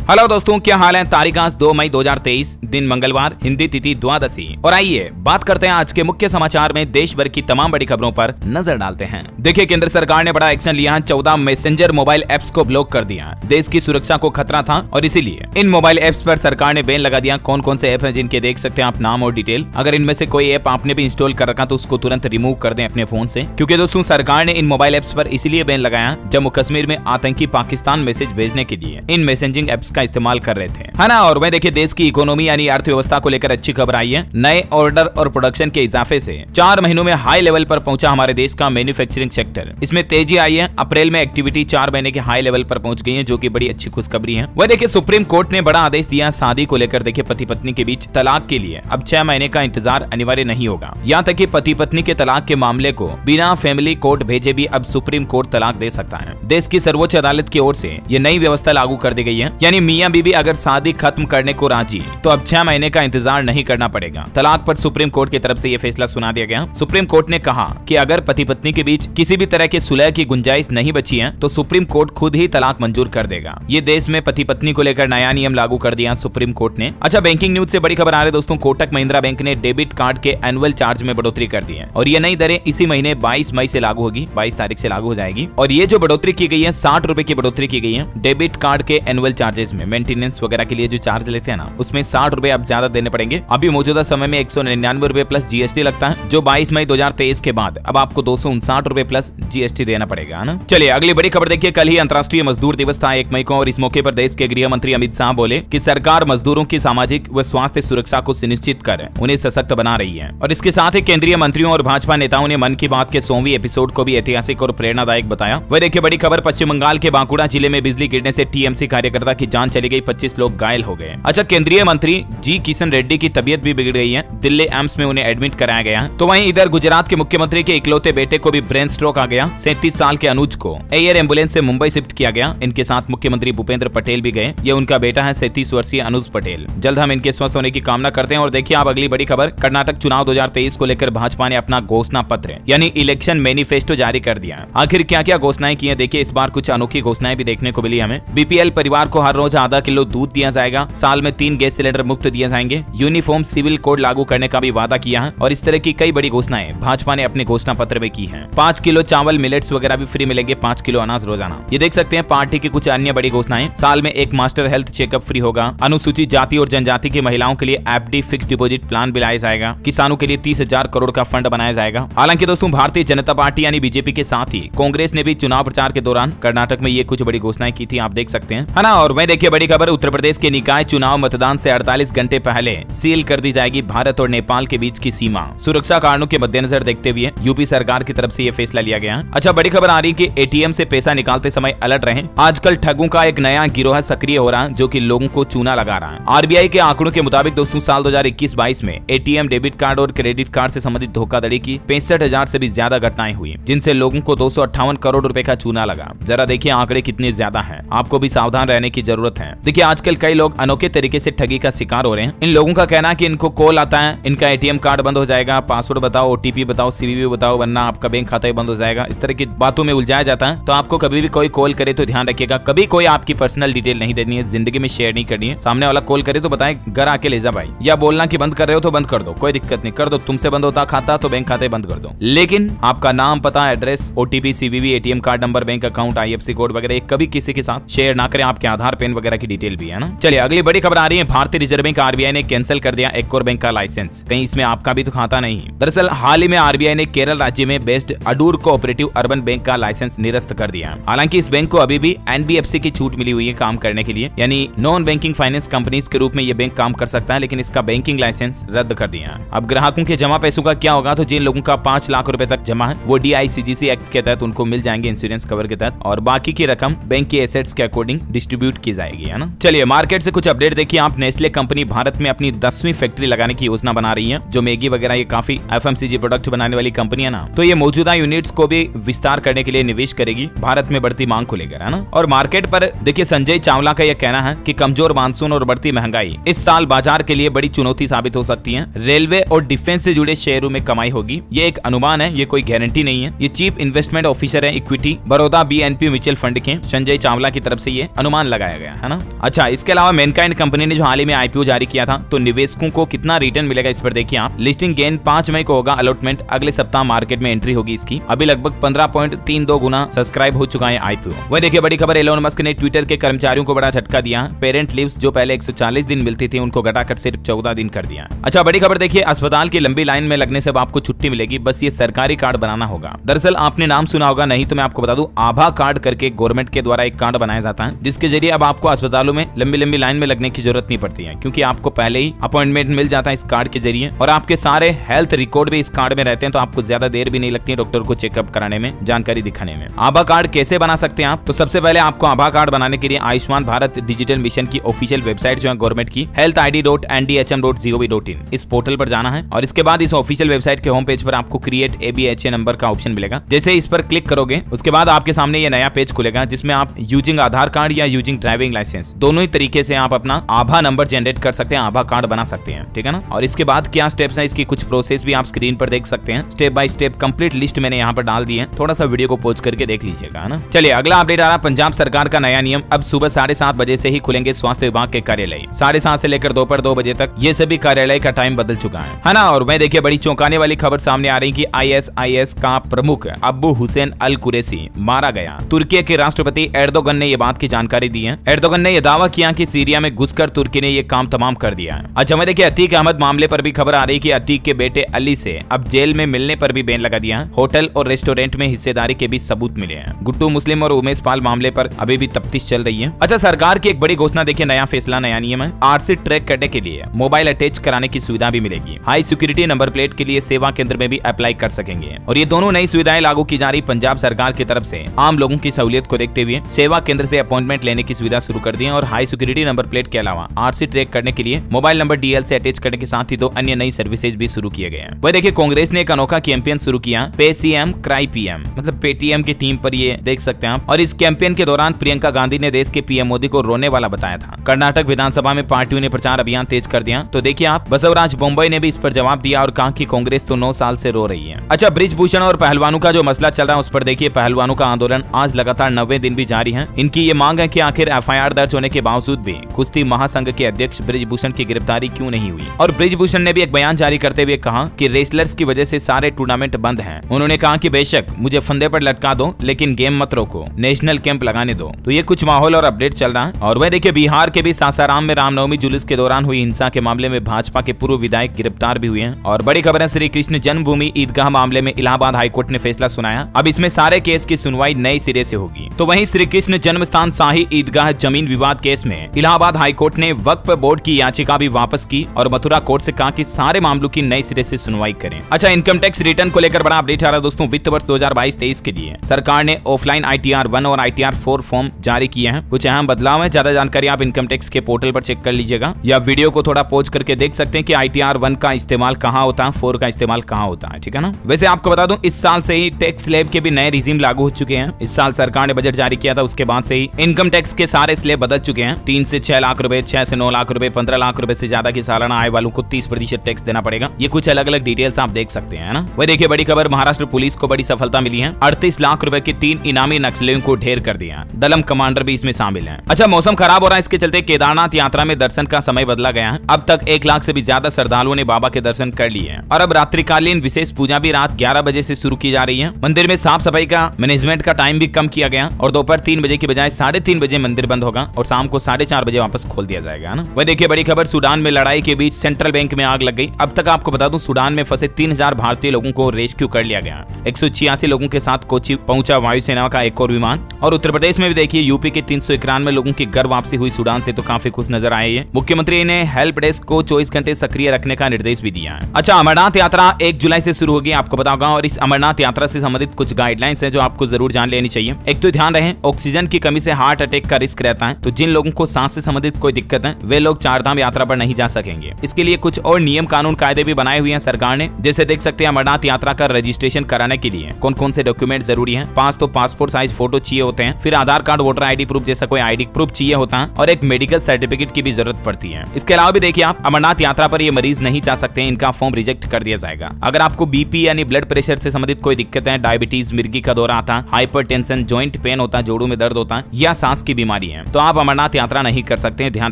Hello दोस्तों, क्या हाल है। तारीख आज 2 मई 2023, दिन मंगलवार, हिंदी तिथि द्वादशी। और आइए बात करते हैं आज के मुख्य समाचार में देश भर की तमाम बड़ी खबरों पर नजर डालते हैं। देखिए, केंद्र सरकार ने बड़ा एक्शन लिया है। 14 मैसेंजर मोबाइल एप्स को ब्लॉक कर दिया। देश की सुरक्षा को खतरा था और इसीलिए इन मोबाइल एप्स पर सरकार ने बैन लगा दिया। कौन कौन से ऐप हैं जिनके देख सकते हैं आप नाम और डिटेल। अगर इनमें से कोई ऐप आपने भी इंस्टॉल कर रखा तो उसको तुरंत रिमूव कर दें अपने फोन से, क्योंकि दोस्तों सरकार ने इन मोबाइल एप्स पर इसीलिए बैन लगाया जम्मू कश्मीर में आतंकी पाकिस्तान मैसेज भेजने के लिए इन मैसेजिंग एप्स का इस्तेमाल कर रहे थे, है ना। और वह देखिए, देश की इकोनॉमी यानी अर्थव्यवस्था को लेकर अच्छी खबर आई है। नए ऑर्डर और प्रोडक्शन के इजाफे से 4 महीनों में हाई लेवल पर पहुंचा हमारे देश का मैन्युफैक्चरिंग सेक्टर। इसमें तेजी आई है। अप्रैल में एक्टिविटी 4 महीने के हाई लेवल पर पहुंच गई है, जो कि बड़ी अच्छी खुशखबरी है। वह देखिए, सुप्रीम कोर्ट ने बड़ा आदेश दिया शादी को लेकर। देखिए, पति पत्नी के बीच तलाक के लिए अब 6 महीने का इंतजार अनिवार्य नहीं होगा। यहाँ तक कि पति पत्नी के तलाक के मामले को बिना फैमिली कोर्ट भेजे भी अब सुप्रीम कोर्ट तलाक दे सकता है। देश की सर्वोच्च अदालत की ओर से ये नई व्यवस्था लागू कर दी गई है। यानी मियां बीबी अगर शादी खत्म करने को राजी तो अब 6 महीने का इंतजार नहीं करना पड़ेगा। तलाक पर सुप्रीम कोर्ट की तरफ से यह फैसला सुना दिया गया। सुप्रीम कोर्ट ने कहा कि अगर पति पत्नी के बीच किसी भी तरह के सुलह की गुंजाइश नहीं बची है तो सुप्रीम कोर्ट खुद ही तलाक मंजूर कर देगा। ये देश में पति पत्नी को लेकर नया नियम लागू कर दिया सुप्रीम कोर्ट ने। अच्छा, बैंकिंग न्यूज से बड़ी खबर आ रही है दोस्तों। कोटक महिंद्रा बैंक ने डेबिट कार्ड के एनुअल चार्ज में बढ़ोतरी कर दी है और ये नई दरें इसी महीने 22 मई से लागू होगी। 22 तारीख से लागू हो जाएगी। और ये जो बढ़ोतरी की गई है, 60 रुपए की बढ़ोतरी की गई है डेबिट कार्ड के एनुअल चार्जेस में। मेंटेनेंस वगैरह के लिए जो चार्ज लेते हैं ना, उसमें 60 रुपए अब ज्यादा देने पड़ेंगे। अभी मौजूदा समय में 199 रुपए प्लस जीएसटी लगता है, जो 22 मई 2023 के बाद अब आपको 259 रुपए प्लस जीएसटी देना पड़ेगा, है ना। चलिए अगली बड़ी खबर देखिए। कल ही अंतर्राष्ट्रीय मजदूर दिवस था 1 मई को, और इस मौके पर देश के गृह मंत्री अमित शाह बोले कि सरकार मजदूरों की सामाजिक व स्वास्थ्य सुरक्षा को सुनिश्चित कर उन्हें सशक्त बना रही है। और इसके साथ ही केंद्रीय मंत्रियों और भाजपा नेताओं ने मन की बात के 100वीं एपिसोड को भी ऐतिहासिक और प्रेरणादायक बताया। वह देखिए, बड़ी खबर पश्चिम बंगाल के बांकुड़ा जिले में बिजली गिरने से टीएमसी कार्यकर्ता की जान चली गई, 25 लोग घायल हो गए। अच्छा, केंद्रीय मंत्री जी किशन रेड्डी की तबीयत भी बिगड़ गई है। दिल्ली एम्स में उन्हें एडमिट कराया गया। तो वहीं इधर गुजरात के मुख्यमंत्री के इकलौते बेटे को भी ब्रेन स्ट्रोक आ गया। 37 साल के अनुज को एयर एम्बुलेंस से मुंबई शिफ्ट किया गया। इनके साथ मुख्यमंत्री भूपेंद्र पटेल भी गए। ये उनका बेटा है 37 वर्षीय अनुज पटेल। जल्द हम इनके स्वस्थ होने की कामना करते हैं। और देखिए आप अगली बड़ी खबर, कर्नाटक चुनाव 2023 को लेकर भाजपा ने अपना घोषणा पत्र यानी इलेक्शन मैनिफेस्टो जारी कर दिया। आखिर क्या क्या घोषणाएं की है, देखिए इस बार कुछ अनोखी घोषणाएं भी देखने को मिली हमें। बीपीएल परिवार को हर रोज आधा किलो दूध दिया जाएगा। साल में 3 गैस सिलेंडर मुफ्त दिए जाएंगे। यूनिफॉर्म सिविल कोड लागू करने का भी वादा किया है। और इस तरह की कई बड़ी घोषणाएं भाजपा ने अपने घोषणा पत्र में की हैं। 5 किलो चावल मिलेट्स वगैरह भी फ्री मिलेंगे, 5 किलो अनाज रोजाना। ये देख सकते हैं पार्टी की कुछ अन्य बड़ी घोषणाएं। साल में 1 मास्टर हेल्थ चेकअप फ्री होगा। अनुसूचित जाति और जनजाति की महिलाओं के लिए एफडी फिक्स डिपॉजिट प्लान भी लाया जाएगा। किसानों के लिए 30,000 करोड़ का फंड बनाया जाएगा। हालांकि दोस्तों भारतीय जनता पार्टी यानी बीजेपी के साथ ही कांग्रेस ने भी चुनाव प्रचार के दौरान कर्नाटक में ये कुछ बड़ी घोषणाएं की थी, आप देख सकते हैं, है ना। और वह देखिए बड़ी खबर, उत्तर प्रदेश के निकाय चुनाव मतदान से 48 घंटे पहले सील कर दी जाएगी भारत और नेपाल के बीच की सीमा। सुरक्षा कारणों के मद्देनजर देखते हुए यूपी सरकार की तरफ से यह फैसला लिया गया। अच्छा, बड़ी खबर आ रही कि एटीएम से पैसा निकालते समय अलर्ट रहें। आजकल ठगों का एक नया गिरोह सक्रिय हो रहा है, जो कि लोगों को चूना लगा रहा है। आरबीआई के आंकड़ों के मुताबिक दोस्तों साल 2021-22 में एटीएम, डेबिट कार्ड और क्रेडिट कार्ड से संबंधित धोखाधड़ी की 65,000 से भी ज्यादा घटनाएं हुई, जिनसे लोगों को 258 करोड़ रुपए का चूना लगा। जरा देखिए आंकड़े कितने ज्यादा हैं। आपको भी सावधान रहने की जरूरत है। देखिए आजकल कई लोग अनोखे तरीके से ठगी का शिकार हो रहे हैं। इन लोगों का कहना है कि इनको कॉल आता है, इनका एटीएम कार्ड बंद हो जाएगा, पासवर्ड बताओ, ओटीपी बताओ, सीवीवी बताओ, वरना आपका बैंक खाता ही बंद हो जाएगा। इस तरह की बातों में उलझाया जाता है। तो आपको कभी भी कोई कॉल करे तो ध्यान रखिएगा, कभी कोई आपकी पर्सनल डिटेल नहीं देनी है, जिंदगी में शेयर नहीं करनी है। सामने वाला कॉल करे तो बताए घर आके ले जा भाई, या बोलना कि बंद कर रहे हो तो बंद कर दो, कोई दिक्कत नहीं, कर दो। तुमसे बंद होता खाता तो बैंक खाते बंद कर दो, लेकिन आपका नाम, पता, address, OTP, CVV, ATM card number, bank account, IFSC code वगैरह कभी किसी के साथ शेयर ना करें। आपके आधार, पेन वगैरह की डिटेल भी है ना। चलिए अगली बड़ी खबर आ रही है। भारतीय रिजर्व बैंक आरबीआई ने कैंसिल कर दिया एक और बैंक का लाइसेंस। कहीं इसमें आपका भी तो खाता नहीं। दरअसल हाल ही में आरबीआई ने केरल राज्य में based Adoor cooperative urban bank का लाइसेंस निरस्त कर दिया। हालांकि इस बैंक को अभी भी एनबीएफसी की छूट मिली हुई है काम करने के लिए, यानी नॉन बैंकिंग फाइनेंस कंपनीज के रूप में ये बैंक काम कर सकता है, लेकिन इसका बैंकिंग लाइसेंस रद्द कर दिया। अब ग्राहकों के जमा पैसों का क्या होगा, तो जिन लोगों का 5 लाख रुपए तक जमा है वो डीआईसीजीसी एक्ट के तहत उनको मिल जाएंगे, इंश्योरेंस कवर के तहत, और बाकी की रकम बैंक के एसेट्स के अकॉर्डिंग डिस्ट्रीब्यूट की जाएगी, है ना। चलिए मार्केट से कुछ अपडेट देखिए आप। नेस्ले कंपनी भारत में अपनी 10वीं फैक्ट्री लगाने की योजना बना रही है। जो मैगी वगैरह ये काफी एफएमसीजी प्रोडक्ट बनाने वाली कंपनी है ना, तो ये मौजूदा यूनिट्स को भी विस्तार करने के लिए निवेश करेगी भारत में बढ़ती मांग को लेकर, है ना। और मार्केट पर देखिए संजय चावला का यह कहना है कि कमजोर मानसून और बढ़ती महंगाई इस साल बाजार के लिए बड़ी चुनौती साबित हो सकती है। रेलवे और डिफेंस से जुड़े शेयरों में कमाई होगी। ये एक अनुमान है, ये कोई गारंटी नहीं है। ये चीफ इन्वेस्टमेंट ऑफिसर है equity Baroda BNP mutual fund के संजय चावला की तरफ से ये अनुमान लगाया गया गया है ना। अच्छा, इसके अलावा मैनकाइंड कंपनी ने जो हाल ही में आईपीओ जारी किया था, तो निवेशकों को कितना रिटर्न मिलेगा इस पर देखिए आप। लिस्टिंग गेन 5 मई को होगा, अलॉटमेंट अगले सप्ताह मार्केट में एंट्री होगी इसकी। अभी लगभग 15.32 गुना सब्सक्राइब हो चुका है आईपीओ। वही देखिए बड़ी खबर, एलोन मस्क ने ट्विटर के कर्मचारियों को बड़ा झटका दिया। पेरेंट लीव्स जो पहले 140 दिन मिलती थी उनको घटाकर सिर्फ 14 दिन कर दिया। अच्छा, बड़ी खबर देखिए, अस्पताल की लंबी लाइन में लगने से अब आपको छुट्टी मिलेगी, बस ये सरकारी कार्ड बनाना होगा। दरअसल आपने नाम सुना होगा, नहीं तो मैं आपको बता दूं, आभा कार्ड करके गवर्नमेंट के द्वारा एक कार्ड बनाया जाता है, जिसके जरिए अब आपको अस्पतालों में लंबी लाइन में लगने की जरूरत नहीं पड़ती है, क्योंकि आपको पहले ही अपॉइंटमेंट मिल जाता है इस कार्ड के जरिए, और आपके सारे हेल्थ रिकॉर्ड भी इस कार्ड में रहते हैं, तो आपको ज्यादा देर भी नहीं लगती है डॉक्टर को चेकअप कराने में, जानकारी दिखाने में। आभा कार्ड कैसे बना सकते हैं आप? तो सबसे पहले आपको आभा कार्ड बनाने के लिए आयुष्मान भारत डिजिटल मिशन की ऑफिशियल वेबसाइट जो है गवर्नमेंट की, healthid.ndhm.gov.in, इस पोर्टल पर जाना है, और इसके बाद इस ऑफिशियल वेबसाइट के होम पेज पर आपको क्रिएट ABHA नंबर का ऑप्शन मिलेगा। जैसे इस पर क्लिक करोगे, उसके बाद आपके सामने ये नया पेज खुलेगा, जिसमें आप यूजिंग आधार कार्ड या यूजिंग ड्राइविंग लाइसेंस, दोनों ही तरीके से आप अपना आभा नंबर जनरेट कर सकते हैं, आभा कार्ड बना सकते हैं, ठीक है ना। और इसके बाद क्या स्टेप्स हैं, इसकी कुछ प्रोसेस भी आप स्क्रीन पर देख सकते हैं। Step by step complete list मैंने यहाँ पर डाल दी है, थोड़ा सा वीडियो को पॉज करके देख लीजिएगा, है ना। चलिए अगला अपडेट आ रहा है, पंजाब सरकार का नया नियम, अब सुबह 7:30 बजे से ही खुलेंगे स्वास्थ्य विभाग के कार्यालय। 7:30 से लेकर दोपहर 2 बजे तक ये सभी कार्यालय का टाइम बदल चुका है ना। और मैं देखिए बड़ी चौंकाने वाली खबर सामने आ रही कि ISIS का प्रमुख अबू हुसैन अल कुरैशी मारा गया। तुर्की के राष्ट्रपति एर्दोगन ने ये बात की जानकारी दी है। एर्दोगन ने यह दावा किया कि सीरिया में घुसकर तुर्की ने ये काम तमाम कर दिया है। अच्छा, मैं देखिए अतीक अहमद मामले पर भी खबर आ रही कि अतीक के बेटे अली से अब जेल में मिलने पर भी बैन लगा दिया है। होटल और रेस्टोरेंट में हिस्सेदारी के भी सबूत मिले हैं। गुड्डू मुस्लिम और उमेश पाल मामले पर अभी भी तफ्तीश चल रही है। अच्छा, सरकार की एक बड़ी घोषणा देखिए, नया फैसला, नया नियम है। RC ट्रैक करने के लिए मोबाइल अटैच कराने की सुविधा भी मिलेगी। हाई सिक्योरिटी नंबर प्लेट के लिए सेवा केंद्र में भी अप्लाई कर सकेंगे, और ये दोनों नई सुविधाएं लागू की जा रही पंजाब सरकार की तरफ से। आम लोगों की सहूलियत को देखते हुए सेवा केंद्र से अपॉइंटमेंट लेने की सुविधा शुरू कर दी है, और हाई सिक्योरिटी नंबर प्लेट के अलावा RC ट्रैक करने के लिए मोबाइल नंबर DL से अटैच करने के साथ ही 2 अन्य नई सर्विसेज भी शुरू किए गए हैं। वह देखिए कांग्रेस ने एक अनोखा कैंपेन शुरू किया, पे CM क्राई PM, मतलब पेटीएम की थीम पर ये देख सकते हैं आप। और इस कैंपेन के दौरान प्रियंका गांधी ने देश के PM मोदी को रोने वाला बताया था। कर्नाटक विधानसभा में पार्टियों ने प्रचार अभियान तेज कर दिया, तो देखिए आप, बसवराज बोम्बई ने भी इस पर जवाब दिया और कहा कि कांग्रेस तो 9 साल से रो रही है। अच्छा, ब्रिजभूषण और पहलवानों का जो मसला चल रहा है उस पर देखिए, पहलवानों का आंदोलन आज लगातार 90वें दिन भी जारी है। इनकी ये मांग है कि आखिर FIR दर्ज होने के बावजूद भी कुश्ती महासंघ के अध्यक्ष ब्रिजभूषण की गिरफ्तारी क्यों नहीं हुई। और ब्रिजभूषण ने भी एक बयान जारी करते हुए कहा कि रेसलर्स की वजह से सारे टूर्नामेंट बंद हैं। उन्होंने कहा कि बेशक मुझे फंदे पर लटका दो, लेकिन गेम मत रोको, नेशनल कैंप लगाने दो। तो ये कुछ माहौल और अपडेट चल रहा है। और वह देखिए बिहार के भी सासाराम में रामनवमी जुलूस के दौरान हुई हिंसा के मामले में भाजपा के पूर्व विधायक गिरफ्तार भी हुए हैं। और बड़ी खबर है, श्री कृष्ण जन्मभूमि ईदगाह मामले में इलाहाबाद हाईकोर्ट ने फैसला सुनाया। अब इसमें सारे केस की सुनवाई नए सिरे से होगी। तो वहीं श्री कृष्ण जन्म स्थान शाही ईदगाह जमीन विवाद केस में इलाहाबाद हाईकोर्ट ने वक्फ बोर्ड की याचिका भी वापस की और मथुरा कोर्ट से कहा कि सारे मामलों की नए सिरे से सुनवाई करें। अच्छा, इनकम टैक्स रिटर्न को लेकर बड़ा अपडेट आ रहा है दोस्तों। वित्त वर्ष 2022-23 के लिए सरकार ने ऑफलाइन ITR 1 और ITR 4 फॉर्म जारी किए हैं। कुछ अहम बदलाव है। ज्यादा जानकारी आप इनकम टैक्स के पोर्टल पर चेक कर लीजिएगा, या वीडियो को थोड़ा पॉज करके देख सकते हैं कि ITR 1 का इस्तेमाल कहाँ होता है, 4 का इस्तेमाल कहाँ होता है, ठीक है ना। वैसे आपको बता दूं, इस साल से ही टैक्स स्लैब के भी नए रिजीम लागू हो चुके हैं। इस साल सरकार ने बजट जारी किया था, उसके बाद से ही इनकम टैक्स के सारे स्लैब बदल चुके हैं। 3 से 6 लाख रुपए, 6 से 9 लाख रुपए, 15 लाख रुपए से ज्यादा की सालाना आय वालों को 30% टैक्स देना पड़ेगा। ये कुछ अलग अलग डिटेल्स आप देख सकते हैं ना। वही देखिए बड़ी खबर, महाराष्ट्र पुलिस को बड़ी सफलता मिली है। 38 लाख रुपए के 3 इनामी नक्सलियों को ढेर कर दिया। दलम कमांडर भी इसमें शामिल है। अच्छा, मौसम खराब हो रहा है, इसके चलते केदारनाथ यात्रा में दर्शन का समय बदला गया है। अब तक 1 लाख से भी ज्यादा श्रद्धालुओं ने बाबा के दर्शन कर लिए हैं। और अब रात्रिकालीन विशेष पूजा भी रात 11 बजे से शुरू की जा रही है। मंदिर में साफ सफाई का मैनेजमेंट का टाइम भी कम किया गया और दोपहर 3 बजे की बजाय 3:30 बजे मंदिर बंद होगा और शाम को 4:30 बजे वापस खोल दिया जाएगा ना। वह देखिए बड़ी खबर, सूडान में लड़ाई के बीच सेंट्रल बैंक में आग लग गई। अब तक आपको बता दूं, सूडान में फंसे 3000 भारतीय लोगों को रेस्क्यू कर लिया गया। 186 लोगों के साथ कोची पहुंचा वायुसेना का एक और विमान। और उत्तर प्रदेश में भी देखिए यूपी के 391 लोगों की घर वापसी हुई सूडान से, तो काफी खुश नजर आए हैं। मुख्यमंत्री ने हेल्प डेस्क को 24 घंटे सक्रिय रखने का निर्देश भी दिया है। अच्छा, अमरनाथ यात्रा 1 जुलाई से शुरू होगी, आपको बताऊंगा। और इस अमरनाथ यात्रा से संबंधित कुछ गाइडलाइंस हैं जो आपको जरूर जान लेनी चाहिए। एक तो ध्यान रहे, ऑक्सीजन की कमी से हार्ट अटैक का रिस्क रहता है, तो जिन लोगों को सांस से संबंधित कोई दिक्कत है वे लोग 4 धाम यात्रा पर नहीं जा सकेंगे। इसके लिए कुछ और नियम कानून कायदे भी बनाए हुए हैं सरकार ने। जैसे देख सकते हैं, अमरनाथ यात्रा का रजिस्ट्रेशन कराने के लिए कौन कौन से डॉक्यूमेंट जरूरी है। 5 तो पासपोर्ट साइज फोटो चाहिए होते हैं, फिर आधार कार्ड, वोटर ID प्रूफ जैसा कोई ID प्रूफ चाहिए होता है, और एक मेडिकल सर्टिफिकेट की भी जरूरत पड़ती है। इसके अलावा भी देखिए आप, अमरनाथ यात्रा पर ये मरीज नहीं जा सकते, इनका फॉर्म रिजेक्ट कर दिया जाएगा। अगर आपको BP यानी ब्लड प्रेशर से संबंधित कोई दिक्कत है, डायबिटीज, मिर्गी का दौरा आता है, हाइपरटेंशन, जॉइंट पेन होता है, जोड़ों में दर्द होता है, या सांस की बीमारी है, हैं तो आप अमरनाथ यात्रा नहीं कर सकते हैं, ध्यान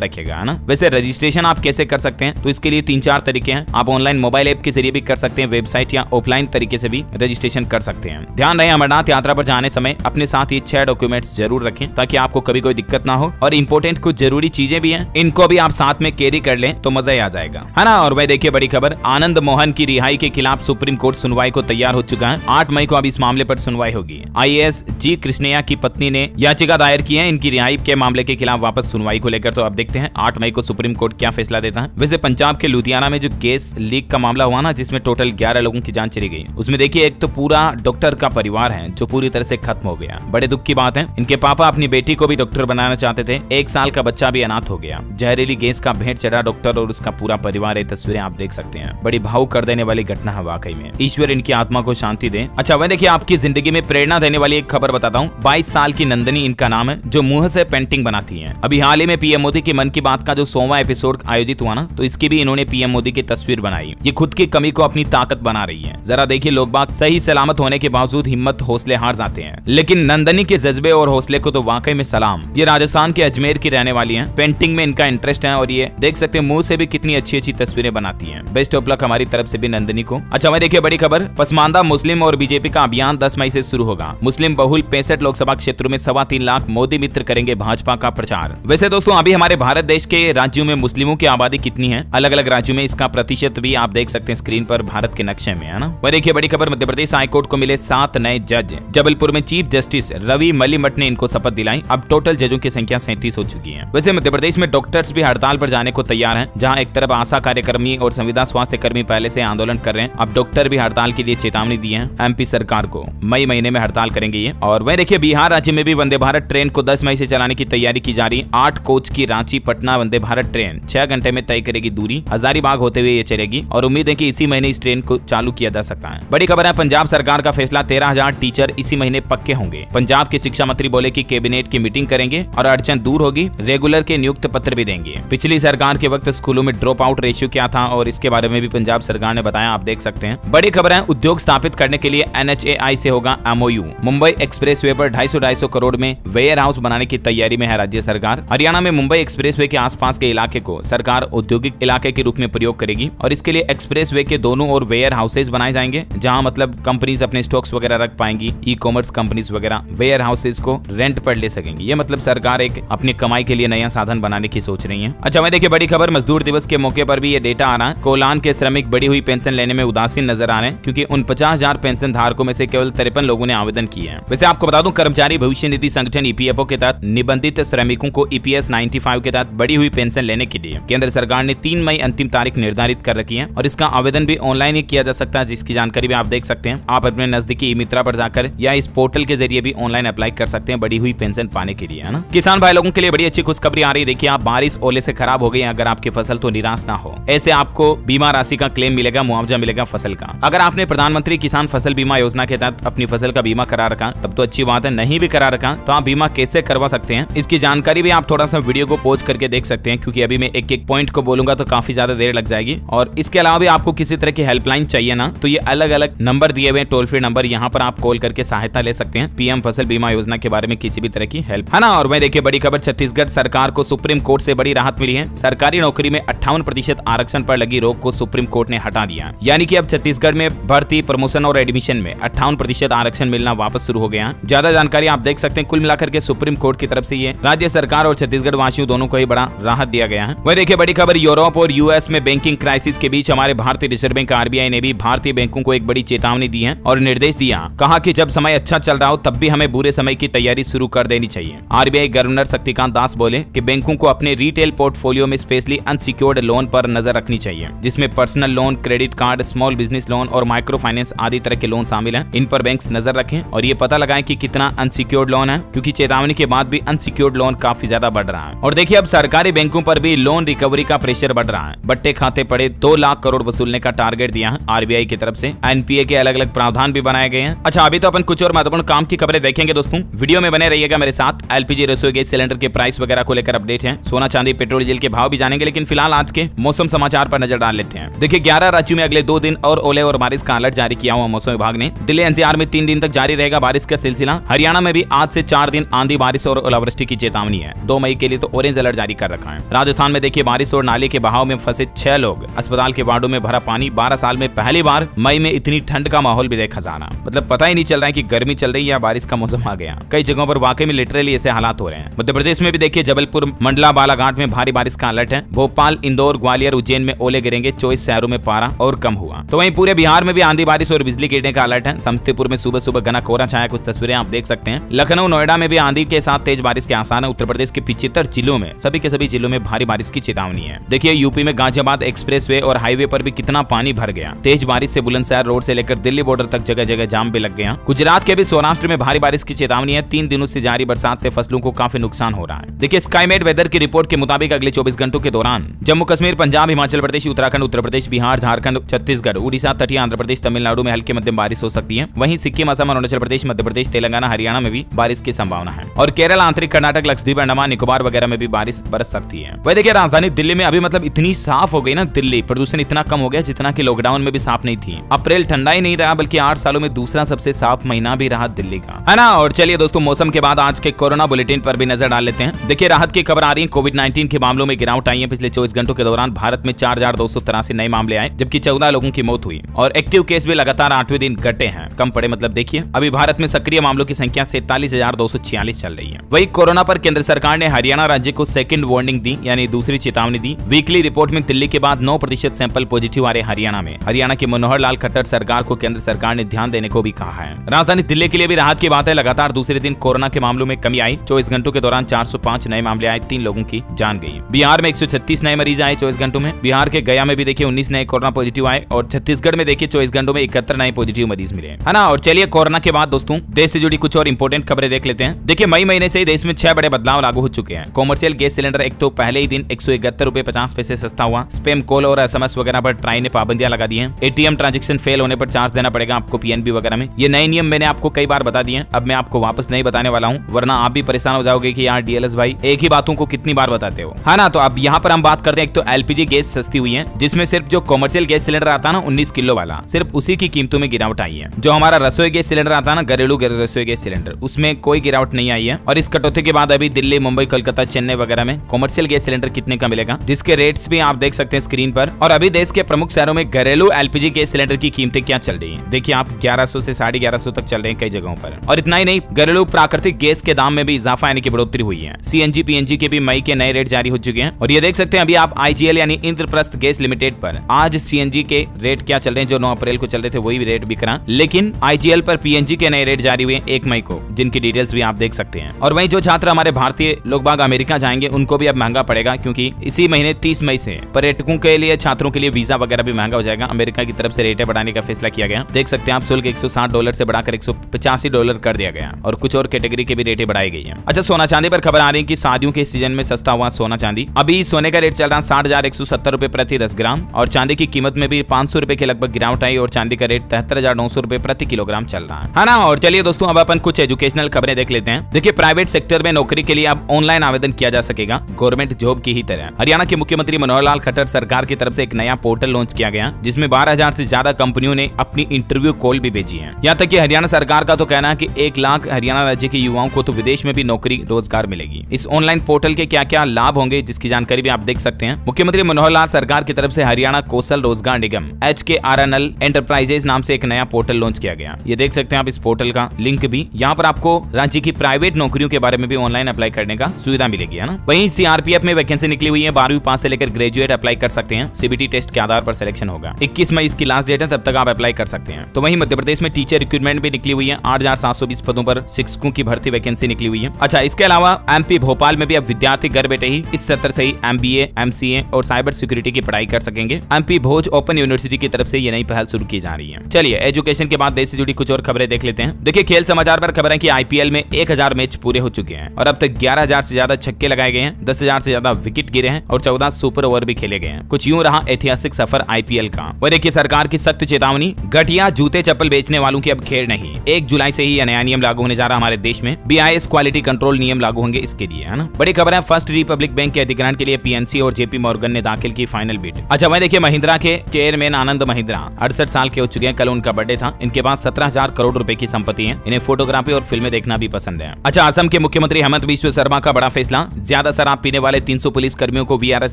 रखिएगा, है ना। वैसे रजिस्ट्रेशन आप कैसे कर सकते हैं, तो इसके लिए 3-4 तरीके हैं। आप ऑनलाइन मोबाइल ऐप के जरिए भी कर सकते हैं, वेबसाइट या ऑफलाइन तरीके से भी रजिस्ट्रेशन कर सकते हैं। ध्यान रहे अमरनाथ यात्रा पर जाने समय अपने साथ ये 6 डॉक्यूमेंट्स जरूर रखें ताकि आपको कभी कोई दिक्कत ना हो। और इंपॉर्टेंट कुछ जरूरी चीजें भी हैं, इनको भी आप साथ में कैरी कर लें तो मजा ही आ जाएगा, है ना। और भाई देखिए बड़ी खबर, आनंद मोहन की रिहाई के खिलाफ सुप्रीम कोर्ट सुनवाई को तैयार हो चुका है। 8 मई को अब इस मामले पर सुनवाई होगी। IAS जी कृष्णैया की पत्नी ने याचिका दायर की है इनकी रिहाई के मामले के खिलाफ वापस सुनवाई को लेकर। तो अब देखते हैं 8 मई को सुप्रीम कोर्ट क्या फैसला देता है। वैसे पंजाब के लुधियाना में जो गैस लीक का मामला हुआ ना, जिसमें टोटल 11 लोगों की जान चली गई, उसमें देखिए एक तो पूरा डॉक्टर का परिवार है जो पूरी तरह से खत्म हो गया। बड़े दुख की बात है, इनके पापा अपनी बेटी को भी डॉक्टर बनाना चाहते थे, 1 साल का बच्चा भी अनाथ हो गया। जहरीली गैस का भेंट चढ़ा डॉक्टर और उसका पूरा परिवार। ये तस्वीरें आप देख सकते हैं, बड़ी भावुक कर देने वाली घटना है वाकई में। ईश्वर इनकी आत्मा को शांति दे। अच्छा वह देखिए आपकी जिंदगी में प्रेरणा देने वाली एक खबर बताता हूँ। 22 साल की नंदनी इनका नाम है, जो मुंह से पेंटिंग बनाती है। अभी हाल ही में पीएम मोदी की मन की बात का जो 100वां एपिसोड आयोजित हुआ ना, तो इसकी भी इन्होंने पीएम मोदी की तस्वीर बनाई। ये खुद की कमी को अपनी ताकत बना रही है। जरा देखिए, लोग बाग सही सलामत होने के बावजूद हिम्मत हौसले हार जाते हैं, लेकिन नंदनी के जज्बे और हौसले को तो वाकई में सलाम। ये राजस्थान के अजमेर की रहने वाली हैं, पेंटिंग में इनका इंटरेस्ट है और ये देख सकते हैं मुंह से भी कितनी अच्छी अच्छी तस्वीरें बनाती हैं। बेस्ट ऑफ लक हमारी तरफ से भी नंदनी को। अच्छा वह देखिए बड़ी खबर, पसमानदा मुस्लिम और बीजेपी का अभियान 10 मई से शुरू होगा। मुस्लिम बहुल 65 लोकसभा क्षेत्रों में 3.25 लाख मोदी मित्र करेंगे भाजपा का प्रचार। वैसे दोस्तों अभी हमारे भारत देश के राज्यों में मुस्लिमों की आबादी कितनी है, अलग अलग राज्यों में इसका प्रतिशत भी आप देख सकते हैं स्क्रीन पर भारत के नक्शे में, है ना। वह देखिए बड़ी खबर, मध्य प्रदेश हाईकोर्ट को मिले 7 नए जज। जबलपुर में चीफ जस्टिस रवि मलिमठ ने इनको शपथ दिलाई। अब टोटल जजों की संख्या 37 हो चुकी है। वैसे मध्य प्रदेश में डॉक्टर्स भी हड़ताल पर जाने को तैयार हैं, जहां एक तरफ आशा कार्यकर्मी और संविदा स्वास्थ्य कर्मी पहले से आंदोलन कर रहे हैं, अब डॉक्टर भी हड़ताल के लिए चेतावनी दी है MP सरकार को। मई महीने में हड़ताल करेंगे ये। और वह देखिए बिहार राज्य में भी वंदे भारत ट्रेन को 10 मई से चलाने की तैयारी की जा रही। 8 कोच की रांची पटना वंदे भारत ट्रेन 6 घंटे में तय करेगी दूरी। हजारीबाग होते हुए ये चलेगी और उम्मीद है कि इसी महीने इस ट्रेन को चालू किया जा सकता है। बड़ी खबर है, पंजाब सरकार का फैसला, 13,000 टीचर इसी महीने पक्के होंगे। पंजाब के शिक्षा मंत्री बोले कि कैबिनेट की मीटिंग करेंगे और अड़चन दूर होगी, रेगुलर के नियुक्त पत्र भी देंगे। पिछली सरकार के वक्त स्कूलों में ड्रॉप आउट रेशियो क्या था और इसके बारे में भी पंजाब सरकार ने बताया, आप देख सकते हैं। बड़ी खबर है, उद्योग स्थापित करने के लिए NHAI से होगा MOU। मुंबई एक्सप्रेसवे पर 250 करोड़ में वेयर हाउस बनाने की तैयारी में है राज्य सरकार। हरियाणा में मुंबई एक्सप्रेसवे के आसपास के इलाके को सरकार औद्योगिक इलाके के रूप में प्रयोग करेगी और इसके लिए एक्सप्रेसवे के दोनों ओर वेयर हाउसेज बनाए जाएंगे, जहां मतलब कंपनीज अपने स्टॉक्स वगैरह रख पाएंगी। ई-कॉमर्स कंपनीज वगैरह वेयर हाउसेज को रेंट पर ले सकेंगी। ये मतलब सरकार एक अपनी कमाई के लिए नया साधन बनाने की सोच रही है। अच्छा मैं देखिए बड़ी खबर, मजदूर दिवस के मौके पर भी ये डेटा आ रहा है। कोलान के श्रमिक बढ़ी हुई पेंशन लेने में उदासीन नजर आ रहे हैं, क्योंकि उन 50,000 पेंशन धारकों में से केवल 53 लोगों ने आवेदन किए हैं। वैसे आपको बता दूं, कर्मचारी भविष्य निधि संगठन EPFO के तहत निबंधित श्रमिकों को EPS 95 के तहत बढ़ी हुई पेंशन लेने के लिए केंद्र सरकार ने 3 मई अंतिम तारीख निर्धारित कर रखी है और इसका आवेदन भी ऑनलाइन ही किया जा सकता है, जिसकी जानकारी भी आप देख सकते हैं। आप अपने नजदीकी मित्रा पर जाकर या इस पोर्टल के जरिए भी ऑनलाइन अप्लाई कर सकते हैं बढ़ी हुई पेंशन पाने के लिए, है ना। किसान भाई लोगों के लिए बड़ी अच्छी खुशखबरी आ रही है। देखिए आप बारिश ओले से खराब हो गई, अगर आपकी फसल तो निराश ना हो, ऐसे आपको बीमा राशि का क्लेम मिलेगा, मुआवजा मिलेगा फसल का। अगर आपने प्रधानमंत्री किसान फसल बीमा योजना के तहत अपनी फसल का बीमा करा रखा तब तो अच्छी बात है, नहीं भी करा रखा तो आप बीमा कैसे करवा सकते हैं, इसकी जानकारी भी आप थोड़ा सा वीडियो को पॉज करके देख सकते हैं, क्योंकि अभी मैं एक एक पॉइंट को बोलूंगा तो काफी ज्यादा देर लग जाएगी। और इसके अलावा भी आपको किसी तरह की हेल्पलाइन चाहिए ना, तो ये अलग अलग नंबर दिए हुए टोल फ्री नंबर, यहाँ पर आप कॉल करके सहायता ले सकते हैं PM फसल बीमा योजना के बारे में किसी भी तरह की हेल्प, है ना। और वह देखिए बड़ी खबर, छत्तीसगढ़ सरकार को सुप्रीम कोर्ट से बड़ी राहत मिली है। सरकारी नौकरी में 58% आरक्षण पर लगी रोक को सुप्रीम कोर्ट ने हटा दिया, यानी कि अब छत्तीसगढ़ में भर्ती, प्रमोशन और एडमिशन में 58% आरक्षण मिलना वापस शुरू हो गया। ज्यादा जानकारी आप देख सकते हैं। कुल मिलाकर के सुप्रीम कोर्ट की तरफ से ये राज्य सरकार और छत्तीसगढ़ वासियों दोनों को ही बड़ा राहत दिया गया है। वह देखिए बड़ी खबर, यूरोप और US में बैंकिंग क्राइसिस के बीच हमारे भारतीय रिजर्व बैंक RBI ने भी भारतीय बैंकों को एक बड़ी चेतावनी दी है और निर्देश दिया, कहा कि जब समय अच्छा चल रहा हो तब भी हमें बुरे समय की तैयारी शुरू कर देनी चाहिए। RBI गवर्नर शक्तिकांत दास बोले कि बैंकों को अपने रिटेल पोर्टफोलियो में स्पेशली अनसिक्योर्ड लोन पर नजर रखनी चाहिए, जिसमें personal loan, credit card, small business loan और माइक्रो फाइनेंस आदि तरह के लोन शामिल हैं। इन पर बैंक्स नजर रखें और ये पता लगाएं कि कितना अनसिक्योर्ड लोन है, क्योंकि चेतावनी के बाद भी अनसिक्योर्ड लोन काफी ज्यादा बढ़ रहा है। और देखिए अब सरकारी बैंकों पर भी लोन रिकवरी का प्रेशर बढ़ रहा है। बट्टे खाते पड़े 2 लाख करोड़ वसूलने का टारगेट दिया है RBI की तरफ से। NPA के अलग अलग प्रावधान भी बनाए गए हैं। अच्छा अभी तो अपन कुछ और महत्वपूर्ण काम की खबरें देखेंगे दोस्तों, वीडियो में बने रहिएगा मेरे साथ। LPG रसोई गैस सिलेंडर के प्राइस वगैरह को लेकर अपडेट है, सोना चांदी पेट्रोल डीजल के भाव भी जानेंगे, लेकिन फिलहाल आज के मौसम समाचार पर नजर डाल लेते हैं। देखिए 11 राज्यों में अगले 2 दिन और ओले और बारिश का अलर्ट जारी किया हुआ मौसम विभाग ने। दिल्ली NCR में 3 दिन तक जारी रहेगा बारिश का सिलसिला। हरियाणा में भी आज से 4 दिन आंधी बारिश और ओलावृष्टि वृष्टि की चेतावनी है। 2 मई के लिए तो ऑरेंज अलर्ट जारी कर रखा है। राजस्थान में देखिए बारिश और नाले के बहाव में फंसे 6 लोग, अस्पताल के वार्डों में भरा पानी। 12 साल में पहली बार मई में इतनी ठंड का माहौल भी देखा जाना, मतलब पता ही नहीं चल रहा है कि गर्मी चल रही है या बारिश का मौसम आ गया। कई जगहों पर वाकई में लिटरली ऐसे हालात हो रहे हैं। मध्य प्रदेश में भी देखिए जबलपुर, मंडला, बालाघाट में भारी बारिश का अलर्ट है। भोपाल, इंदौर, ग्वालियर, उज्जैन में ओले गिरेंगे। 24 शहरों में पारा और कम हुआ। तो वहीं पूरे बिहार में भी आंधी बारिश और बिजली गिरने का अलर्ट है। समस्तीपुर में सुबह सुबह घना कोहरा छाया, कुछ तस्वीरें आप देख सकते हैं। लखनऊ, नोएडा में भी आंधी के साथ तेज बारिश के आसार है। उत्तर प्रदेश के 75 जिलों में सभी के सभी जिलों में भारी बारिश की चेतावनी है। देखिए यूपी में गाजियाबाद एक्सप्रेसवे और हाईवे पर भी कितना पानी भर गया। तेज बारिश से बुलंदशहर रोड से लेकर दिल्ली बॉर्डर तक जगह जगह जाम भी लग गया। गुजरात के भी सौराष्ट्र में भारी बारिश की चेतावनी है। 3 दिनों से जारी बरसात से फसलों को काफी नुकसान हो रहा है। देखिए स्काईमेट वेदर की रिपोर्ट के मुताबिक अगले 24 घंटों के दौरान जम्मू कश्मीर, पंजाब, हिमाचल प्रदेश, उत्तराखंड, उत्तर प्रदेश, बिहार, झारखंड, छत्तीसगढ़, उड़ीसा, तटीय आंध्र प्रदेश, तमिलनाडु में हल्की मध्यम बारिश हो सकती है। वहीं सिक्किम, असम, अरुणाचल प्रदेश, मध्य प्रदेश, तेलंगाना, हरियाणा में भी बारिश की संभावना है। और केरल, आंतरिक कर्नाटक, लक्षद्वीप, अंडमान निकोबार वगैरह में भी बारिश बरस सकती है। वही देखिए राजधानी दिल्ली में अभी मतलब इतनी साफ हो गई ना, दिल्ली प्रदूषण इतना कम हो गया जितना कि लॉकडाउन में भी साफ नहीं थी। अप्रैल ठंडा ही नहीं रहा बल्कि 8 सालों में दूसरा सबसे साफ महीना भी रहा दिल्ली का, है ना। और चलिए दोस्तों मौसम के बाद आज के कोरोना बुलेटिन पर भी नजर डाल लेते हैं। देखिए राहत की खबर आ रही है। कोविड-19 के मामलों में गिरावट आई है। पिछले 24 घंटों के दौरान भारत में 4283 नए मामले आए, जबकि 14 लोगों की मौत हुई और एक्टिव केस भी लगातार 8वें दिन घटे हैं, कम पड़े। मतलब देखिए अभी भारत में सक्रिय मामलों की संख्या 47,246 चल रही है। वही कोरोना पर केंद्र सरकार ने हरियाणा राज्य को सेकंड वार्निंग दी, यानी दूसरी चेतावनी दी। वीकली रिपोर्ट में दिल्ली के बाद 9% सैंपल पॉजिटिव आ रहे हरियाणा में। हरियाणा के मनोहर लाल खट्टर सरकार को केंद्र सरकार ने ध्यान देने को भी कहा है। राजधानी दिल्ली के लिए भी राहत की बात है। लगातार दूसरे दिन कोरोना के मामलों में कमी आई। 24 घंटों के दौरान 405 नए मामले आए, 3 लोगों की जान गई। बिहार में 136 नए मरीज आए 24 घंटों में। बिहार के गया में भी देखिए 19 नए कोरोना पॉजिटिव आए और छत्तीसगढ़ में देखिए 24 घंटों में 71 नए पॉजिटिव मरीज मिले, है ना। और चलिए कोरोना के बाद दोस्तों देश से जुड़ी कुछ और इंपोर्टेंट खबरें देख लेते हैं। देखिए मई महीने से ही देश में 6 बड़े बदलाव लागू हो चुके हैं। कॉमर्शियल गैस सिलेंडर एक तो पहले ही दिन 171 रुपए 50 पैसे सस्ता हुआ। स्पैम कॉल और SMS वगैरह पर ट्राई ने पाबंदियां लगा दी हैं। ATM ट्रांजैक्शन फेल होने पर चार्ज देना पड़ेगा आपको PNB वगैरह में। ये नए नियम मैंने आपको कई बार बता दिए, अब मैं आपको वापस नहीं बताने वाला हूँ, वरना आप भी परेशान हो जाओगे कि यार DLS भाई एक ही बातों को कितनी बार बताते हो, है ना। तो अब यहाँ पर हम बात करते हैं। एक तो LPG गैस सस्ती हुई है, जिसमें सिर्फ जो कॉमर्शियल गैस सिलेंडर आता है ना 19 किलो वाला, सिर्फ उसी की कीमतों में गिरावट आई है। जो हमारा रसोई गैस सिलेंडर आता है ना, घरेलू रसोई गैस सिलेंडर, उसमें कोई गिरावट नहीं आई है। और इस कटौती के बाद अभी दिल्ली, मुंबई, कोलकाता, चेन्नई वगैरह में कॉमर्शियल गैस सिलेंडर कितने का मिलेगा, जिसके रेट्स भी आप देख सकते हैं स्क्रीन पर। और अभी देश के प्रमुख शहरों में घरेलू LPG गैस सिलेंडर की कीमतें क्या चल रही है, देखिए आप 1100 से 1150 तक चल रहे हैं कई जगहों पर। और इतना ही नहीं, घरेलू प्राकृतिक गैस के दाम में भी इजाफा यानी कि बढ़ोतरी हुई है। CNG PNG के भी मई के नए रेट जारी हो चुके हैं। और ये देख सकते हैं अभी आप IGL यानी इंद्रप्रस्थ गैस लिमिटेड पर आज CNG के रेट क्या चल रहे हैं, जो 9 अप्रैल को चल रहे थे वही रेट बिक रहा, लेकिन IGL पर PNG के नए रेट जारी हुए 1 मई को, जिनकी डिटेल्स भी आप देख सकते हैं। और वहीं जो छात्र हमारे भारतीय लोग बाग अमेरिका जाएंगे उनको भी अब महंगा पड़ेगा, क्योंकि इसी महीने 30 मई से पर्यटकों के लिए, छात्रों के लिए वीजा वगैरह भी महंगा हो जाएगा। अमेरिका की तरफ से रेटें बढ़ाने का फैसला किया गया। देख सकते हैं आप शुल्क $160 से बढ़ाकर $185 कर दिया गया और कुछ और कैटेगरी के भी रेटें बढ़ाई गई है। अच्छा सोना चांदी पर खबर आ रही है कि शादियों के सीजन में सस्ता हुआ सोना चांदी। अभी सोने का रेट चल रहा 60,170 रुपए प्रति 10 ग्राम और चांदी की कीमत में भी 500 रुपए के लगभग गिरावट आई और चांदी का रेट 73,900 रुपए प्रति किलोग्राम चल रहा है ना। और चलिए दोस्तों अब अपन कुछ एजुकेशनल खबरें देख लेते हैं। देखिए प्राइवेट सेक्टर में नौकरी के लिए अब ऑनलाइन आवेदन किया जा सकेगा, गवर्नमेंट जॉब की ही तरह। हरियाणा के मुख्यमंत्री मनोहर लाल खट्टर सरकार की तरफ से एक नया पोर्टल लॉन्च किया गया, जिसमें 12,000 से ज्यादा कंपनियों ने अपनी इंटरव्यू कॉल भी भेजी है। यहाँ तक कि हरियाणा सरकार का तो कहना है कि 1 लाख हरियाणा राज्य के युवाओं को तो विदेश में भी नौकरी रोजगार मिलेगी। इस ऑनलाइन पोर्टल के क्या क्या लाभ होंगे जिसकी जानकारी भी आप देख सकते हैं। मुख्यमंत्री मनोहर लाल सरकार की तरफ से हरियाणा कौशल रोजगार निगम HKRNL एंटरप्राइजेज नाम से एक नया पोर्टल लॉन्च किया गया। ये देख सकते हैं आप इस पोर्टल का लिंक भी। यहाँ पर आपको राज्य की प्राइवेट नौकरियों के बारे में भी ऑनलाइन अप्लाई करने का सुविधा मिलेगी, है ना। वहीं CRPF में वैकेंसी निकली हुई है, 12वीं पास से लेकर ग्रेजुएट अप्लाई कर सकते हैं। CBT टेस्ट के आधार पर सिलेक्शन होगा। 21 मई इसकी लास्ट डेट है, तब तक आप अप्लाई कर सकते हैं। तो वहीं मध्य प्रदेश में टीचर रिक्रूटमेंट भी निकली हुई है। 8,720 पदों पर शिक्षकों की भर्ती वैकेंसी निकली हुई है। अच्छा इसके अलावा MP भोपाल में भी अब विद्यार्थी घर बैठे ही इस सत्र से ही MBA, MCA और साइबर सिक्योरिटी की पढ़ाई कर सकेंगे। MP भोज ओपन यूनिवर्सिटी की तरफ से ये नई पहल शुरू की जा रही है। चलिए एजुकेशन के बाद देश से जुड़ी कुछ और खबरें देख लेते हैं। देखिए खेल समाचार पर खबर है कि IPL में 1000 मैच पूरे हो चुके हैं और अब तक 11,000 से ज्यादा छक्के लगाए गए हैं, 10,000 से ज्यादा विकेट गिरे हैं और 14 सुपर ओवर भी खेले गए हैं। कुछ यूं रहा ऐतिहासिक सफर IPL का। वह देखिए सरकार की सख्त चेतावनी, घटिया जूते चप्पल बेचने वालों की अब खेर नहीं। 1 जुलाई से ही यह नया नियम लागू होने जा रहा हमारे देश में। BIS क्वालिटी कंट्रोल नियम लागू होंगे इसके लिए, है ना। बड़ी खबर है फर्स्ट रिपब्लिक बैंक के अधिग्रहण के लिए PNC और JP मॉर्गन ने दाखिल की फाइनल बिड। अच्छा वह देखिए महिंद्रा के चेयरमैन आनंद महिंद्रा 68 साल के हो चुके हैं, कल उनका बर्थडे था। इनके पास 17,000 करोड़ रुपए की संपत्ति है। इन्हें फोटोग्राफी और फिल्में देखना भी पसंद है। अच्छा असम के मुख्यमंत्री मुख्यमंत्री हेमंत बिश्व शर्मा का बड़ा फैसला, ज्यादा शराब पीने वाले 300 पुलिस कर्मियों को वीआरएस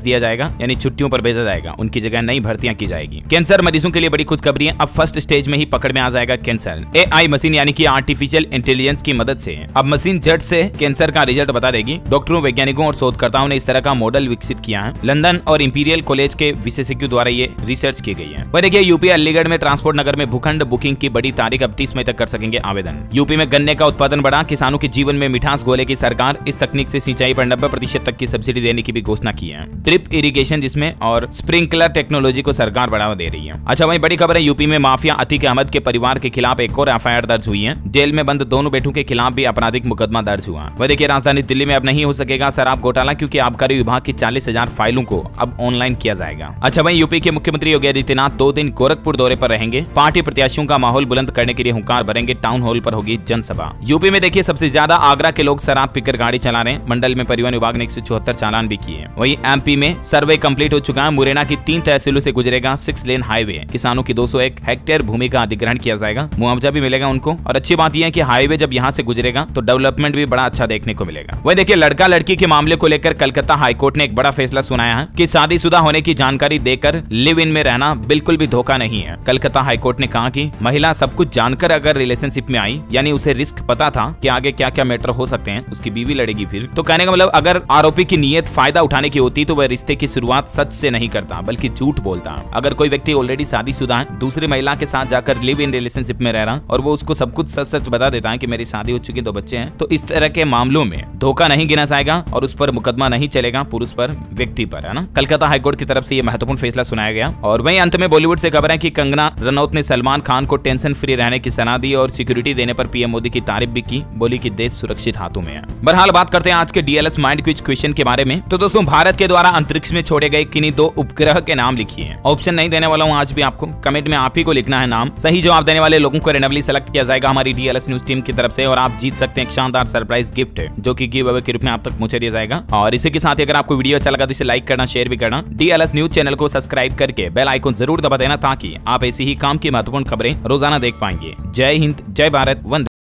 दिया जाएगा, यानी छुट्टियों पर भेजा जाएगा, उनकी जगह नई भर्तियां की जाएगी। कैंसर मरीजों के लिए बड़ी खुशखबरी है, अब फर्स्ट स्टेज में ही पकड़ में आ जाएगा कैंसर। एआई मशीन यानी कि आर्टिफिशियल इंटेलिजेंस की मदद से अब मशीन झट से कैंसर का रिजल्ट बता देगी। डॉक्टरों, वैज्ञानिकों और शोधकर्ताओं ने इस तरह का मॉडल विकसित किया है। लंदन और इंपीरियल कॉलेज के विशेषज्ञों द्वारा ये रिसर्च की गई है। वह देखिए, यूपी अलीगढ़ में ट्रांसपोर्ट नगर में भूखंड बुकिंग की बड़ी तारीख, अब 30 मई तक कर सकेंगे आवेदन। यूपी में गन्ने का उत्पादन बढ़ा, किसानों के जीवन में मिठास घोलेगी सरकार। इस तकनीक से सिंचाई पर 90% तक की सब्सिडी देने की भी घोषणा की है। ड्रिप इरिगेशन जिसमें और स्प्रिंकलर टेक्नोलॉजी को सरकार बढ़ावा दे रही है। अच्छा, वहीं बड़ी खबर है, यूपी में माफिया अतीक अहमद के परिवार के खिलाफ एक और एफआईआर दर्ज हुई है। जेल में बंद दोनों बेटों के खिलाफ भी आपराधिक मुकदमा दर्ज हुआ। वह देखिए, राजधानी दिल्ली में अब नहीं हो सकेगा शराब घोटाला, क्योंकि आबकारी विभाग की 40,000 फाइलों को अब ऑनलाइन किया जाएगा। अच्छा, वहीं यूपी के मुख्यमंत्री योगी आदित्यनाथ 2 दिन गोरखपुर दौरे पर रहेंगे। पार्टी प्रत्याशियों का माहौल बुलंद करने के लिए हुंकार भरेंगे, टाउन हॉल पर होगी जनसभा। यूपी में देखिए, सबसे ज्यादा आगरा के लोग शराब पीकर गाड़ी चला रहे हैं। मंडल में परिवहन विभाग ने 174 चालान भी किए। वहीं एमपी में सर्वे कंप्लीट हो चुका है। मुरैना की 3 तहसीलों से गुजरेगा 6 लेन हाईवे। किसानों की 201 हेक्टेयर भूमि का अधिग्रहण किया जाएगा, मुआवजा भी मिलेगा उनको। और अच्छी बात यह है कि हाईवे जब यहाँ से गुजरेगा तो डेवलपमेंट भी बड़ा अच्छा देखने को मिलेगा। वही देखिए, लड़का लड़की के मामले को लेकर कलकत्ता हाईकोर्ट ने एक बड़ा फैसला सुनाया है कि शादीशुदा होने की जानकारी देकर लिव इन में रहना बिल्कुल भी धोखा नहीं है। कलकत्ता हाईकोर्ट ने कहा कि महिला सब कुछ जानकर अगर रिलेशनशिप में आई, यानी उसे रिस्क पता था कि आगे क्या क्या मैटर हो सकते हैं, उसकी बीवी लड़ेगी फिर। तो कहने का मतलब, अगर आरोपी की नीयत फायदा उठाने की होती तो वह रिश्ते की शुरुआत सच से नहीं करता बल्कि झूठ बोलता। अगर कोई व्यक्ति ऑलरेडी शादीशुदा है, दूसरी महिला के साथ जाकर लिव इन रिलेशनशिप में रह रहा और वो उसको सब कुछ सच सच बता देता है कि मेरी शादी हो चुकी, 2 बच्चे हैं, तो इस तरह के मामलों में धोखा नहीं गिना जाएगा और उस पर मुकदमा नहीं चलेगा, पुरुष पर, व्यक्ति पर, है ना। कलकत्ता हाईकोर्ट की तरफ से यह महत्वपूर्ण फैसला सुनाया गया। और वहीं अंत में बॉलीवुड से खबर है कि कंगना रनौत ने सलमान खान को टेंशन फ्री रहने की सलाह दी और सिक्योरिटी देने पर पीएम मोदी की तारीफ भी की। बोली कि देश सुरक्षित हाथों में है। बहरहाल बात करते हैं आज के डीएलएस माइंड क्विज क्वेश्चन के बारे में। तो दोस्तों, भारत के द्वारा अंतरिक्ष में छोड़े गए किन्हीं 2 उपग्रह के नाम लिखिए। ऑप्शन नहीं देने वाला हूं आज भी, आपको कमेंट में आप ही को लिखना है नाम। सही जवाब देने वाले लोगों को रैंडमली सेलेक्ट किया जाएगा हमारी डीएलएस न्यूज टीम की तरफ से और आप जीत सकते हैं एक शानदार सरप्राइज गिफ्ट, जो कि गिव अवे के रूप में आप तक पहुंचा दिया जाएगा। और इसी के साथ ही अगर आपको वीडियो अच्छा लगा तो इसे लाइक करना, शेयर भी करना। डीएलएस न्यूज चैनल को सब्सक्राइब करके बेल आइकन जरूर दबा देना, ताकि आप ऐसी ही काम की महत्वपूर्ण खबरें रोजाना देख पाएंगे। जय हिंद, जय भारत, वंदे